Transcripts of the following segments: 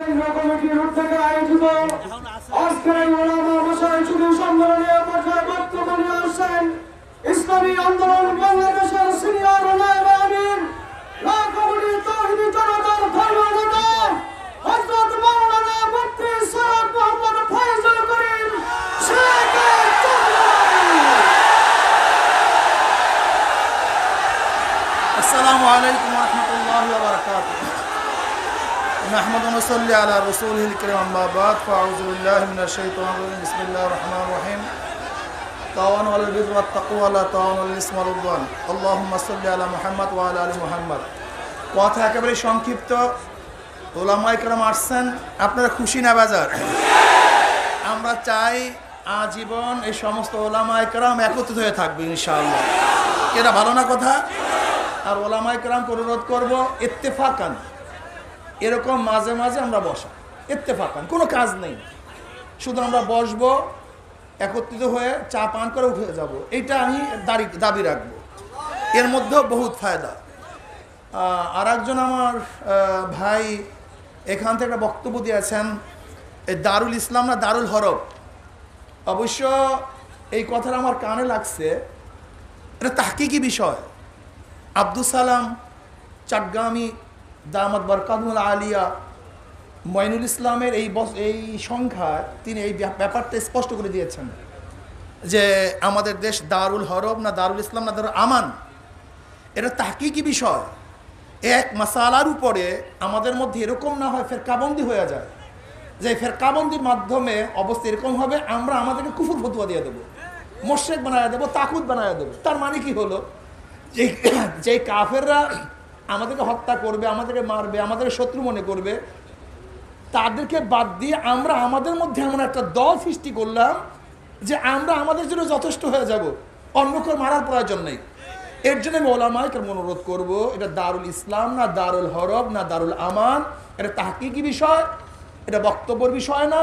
কমিটির উদ্যোগে আয়োজিত আজকের এই ওলামা মাসায়েখ যুব সম্মেলনে পর্যায়ে বক্তব্য নিয়ে আসছেন ইসলামী আন্দোলন বাংলাদেশের সিনিয়র নায়েবে আমির লা কমিটির তাওহীদি জনতার ধর্মনেতা হযরত মাওলানা মুফতি সৈয়দ মোহাম্মদ ফয়জুল করিম শেখ আসসালামু আলাইকুম ওয়া রাহমাতুল্লাহি ওয়া বারাকাতুহু নাহমাদু ওয়া নুসাল্লি আলা রাসূলিল কারীম আম্মা বাদ ফাআউযু বিল্লাহি মিনাশ শাইতানির রাজিম বিসমিল্লাহির রহমানির রহিম তাওয়ানু আলাল বিররি ওয়াত তাকওয়া ওয়া লা তাওয়ানু আলাল ইসমি ওয়াল উদওয়ান আল্লাহুম্মা সাল্লি আলা মুহাম্মাদ ওয়া আলা আলি মুহাম্মাদ। কথা একেবারে সংক্ষিপ্ত। উলামায়ে কেরাম আসছেন, আপনারা খুশি না বাজার? আমরা চাই আজীবন এই সমস্ত উলামায়ে কেরাম একত্রিত হয়ে থাকবে ইনশাআল্লাহ। এটা ভালো না কথা? আর ওলামায়ে কেরামকে অনুরোধ করব ইত্তেফাকান, এরকম মাঝে মাঝে আমরা বসা, ইত্তেফাকান, কোনো কাজ নেই, শুধু আমরা বসবো একত্রিত হয়ে চা পান করে উঠে যাব, এইটা আমি দাবি রাখবো। এর মধ্যেও বহুত ফায়দা। আর একজন আমার ভাই এখান থেকে একটা বক্তব্য দিয়েছেন, এই দারুল ইসলাম না দারুল হরব। অবশ্য এই কথাটা আমার কানে লাগছে, এটা তাহকিকি বিষয়। আব্দুল সালাম চাটগামি দামাত বরকাতুল আলিয়া মঈনুল ইসলামের এই সংখ্যায় তিনি এই ব্যাপারটা স্পষ্ট করে দিয়েছেন যে আমাদের দেশ দারুল হরব না দারুল ইসলাম না দারুল আমান, এটা তাহকিকি বিষয়। এক মাসালার উপরে আমাদের মধ্যে এরকম না হয় ফেরকাবন্দি হয়ে যায়, যে ফেরকাবন্দির মাধ্যমে অবস্থা এরকম হবে আমরা আমাদেরকে কুফর ফতুয়া দিয়ে দেবো, মোশরিক বানায় দেবো, তাকুত বানায় দেবো। তার মানে কি হলো, যে কাফেররা আমাদেরকে হত্যা করবে, আমাদেরকে মারবে, আমাদের শত্রু মনে করবে, তাদেরকে বাদ দিয়ে আমরা আমাদের মধ্যে এমন একটা দল সৃষ্টি করলাম যে আমরা আমাদের জন্য যথেষ্ট হয়ে যাব, অন্য কেউ মারার প্রয়োজন নেই। এর জন্য আমি ওলামায়ে কেরামকে অনুরোধ করব, এটা দারুল ইসলাম না দারুল হরব না দারুল আমান, এটা তাহকিকি বিষয়, এটা বক্তব্যের বিষয় না।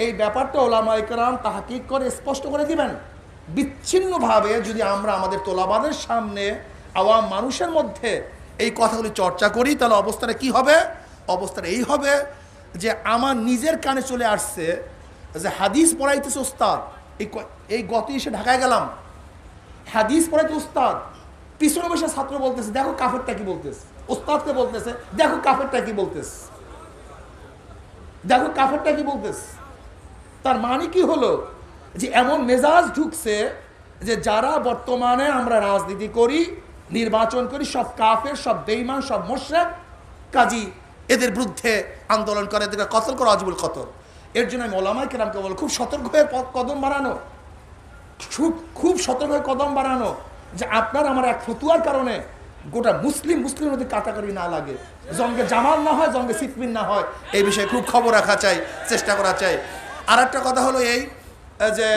এই ব্যাপারটা ওলামায়ে কেরাম তাহকিক করে স্পষ্ট করে দিবেন। বিচ্ছিন্নভাবে যদি আমরা আমাদের তোলাবাদের সামনে আওয়াম মানুষের মধ্যে এই কথাগুলি চর্চা করি, তাহলে অবস্থাটা কি হবে? অবস্থাটা এই হবে যে আমার নিজের কানে চলে আসছে যে হাদিস পড়াইতেছে ওস্তাদ, এই গত এসে ঢাকায় গেলাম, হাদিস পড়াইতে ওস্তাদ, পিছনে বসে ছাত্র বলতেছে দেখো কাফেরটা কি বলতেছে, ওস্তাদকে বলতেছে দেখো কাফেরটা কি বলতেছে, দেখো কাফেরটা কি বলতেছে। তার মানে কি হলো, যে এমন মেজাজ ঢুকছে যে যারা বর্তমানে আমরা রাজনীতি করি, নির্বাচন করি, সব কাফের, সব বেঈমান, সব মুশরিক, কাজী এদের বিরুদ্ধে আন্দোলন করে, এদেরকে কতল করা ওয়াজিবুল কতল। এর জন্য আমি ওলামায়ে কেরামকে বলবো খুব সতর্ক হয়ে কদম বাড়ানো, খুব সতর্ক হয়ে কদম বাড়ানো, যে আপনার আমার এক ফতুয়ার কারণে গোটা মুসলিমের মধ্যে কাটাকাটি না লাগে, জঙ্গে জামাল না হয়, জঙ্গে সিফিন না হয়, এই বিষয়ে খুব খবর রাখা চাই, চেষ্টা করা চাই। আর একটা কথা হলো এই যে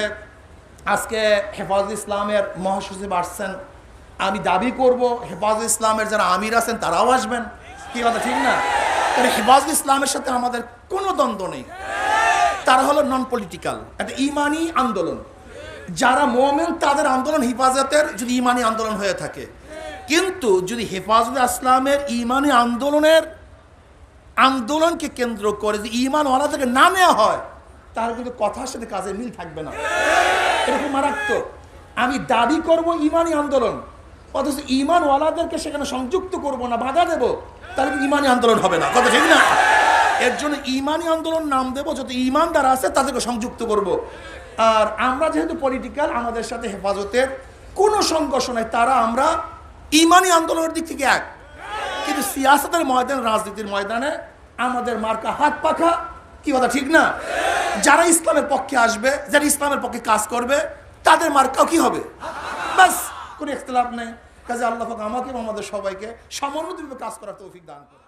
আজকে হেফাজত ইসলামের মহাসচিব আসছেন, আমি দাবি করব হেফাজত ইসলামের যারা আমির আছেন তারাও আসবেন, কি কথা ঠিক না? কারণ হেফাজত ইসলামের সাথে আমাদের কোনো দ্বন্দ্ব নেই, তারা হলো নন পলিটিক্যাল, একটা ইমানি আন্দোলন। যারা মোমেন তাদের আন্দোলন হেফাজতের যদি ইমানি আন্দোলন হয়ে থাকে, কিন্তু যদি হেফাজত ইসলামের ইমানি আন্দোলনকে কেন্দ্র করে যদি ইমানওয়ালাদেরকে না নেওয়া হয়, তাহলে কিন্তু কথার সাথে কাজের মিল থাকবে না, এরকম মারাত্মক। আমি দাবি করব ইমানি আন্দোলন, অথচ ইমানওয়ালাদেরকে সেখানে সংযুক্ত করব না, বাধা দেব, তাহলে ইমানি আন্দোলন হবে না, কথা ঠিক না? এর জন্য ইমানি আন্দোলন নাম দেব, যত ইমানদার আছে তাদেরকে সংযুক্ত করব। আর আমরা যেহেতু পলিটিক্যাল, আমাদের সাথে হেফাজতের কোনো সংঘর্ষ নাই, তারা আমরা ইমানি আন্দোলনের দিক থেকে এক, কিন্তু সিয়াসতের ময়দানে, রাজনীতির ময়দানে আমাদের মার্কা হাত পাখা, কি কথা ঠিক না? যারা ইসলামের পক্ষে আসবে, যারা ইসলামের পক্ষে কাজ করবে, তাদের মার্কাও কি হবে? বাস, কোনো ইখতিলাফ নেই। কাজে আল্লাহ পাক আমাকে এবং আমাদের সবাইকে সমন্বিতভাবে কাজ করার তৌফিক দান করে।